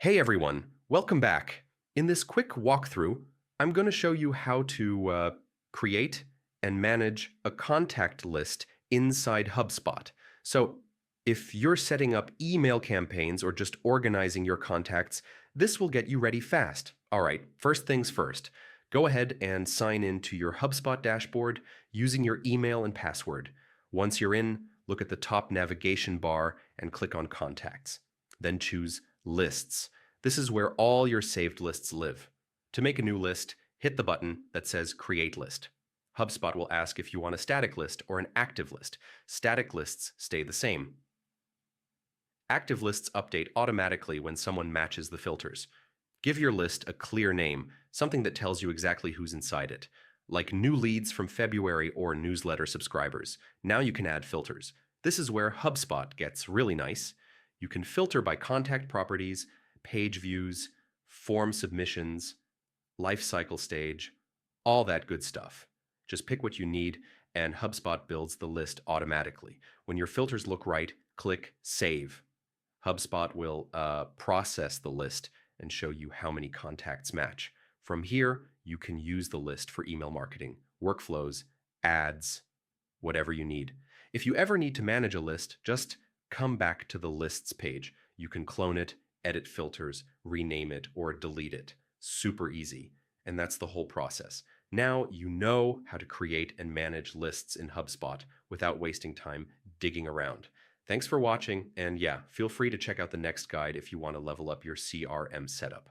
Hey everyone, welcome back. In this quick walkthrough, I'm going to show you how to create and manage a contact list inside HubSpot. So if you're setting up email campaigns or just organizing your contacts, this will get you ready fast. All right, first things first. Go ahead and sign in to your HubSpot dashboard using your email and password. Once you're in, look at the top navigation bar and click on Contacts. Then choose Lists. This is where all your saved lists live. To make a new list, hit the button that says Create List. HubSpot will ask if you want a static list or an active list. Static lists stay the same. Active lists update automatically when someone matches the filters. Give your list a clear name, something that tells you exactly who's inside it, like new leads from February or newsletter subscribers. Now you can add filters. This is where HubSpot gets really nice. You can filter by contact properties, page views, form submissions, lifecycle stage, all that good stuff. Just pick what you need, and HubSpot builds the list automatically. When your filters look right, click Save. HubSpot will process the list and show you how many contacts match. From here, you can use the list for email marketing, workflows, ads, whatever you need. If you ever need to manage a list, just come back to the lists page. You can clone it, edit filters, rename it, or delete it. Super easy. And that's the whole process. Now you know how to create and manage lists in HubSpot without wasting time digging around. Thanks for watching, and yeah, feel free to check out the next guide if you want to level up your CRM setup.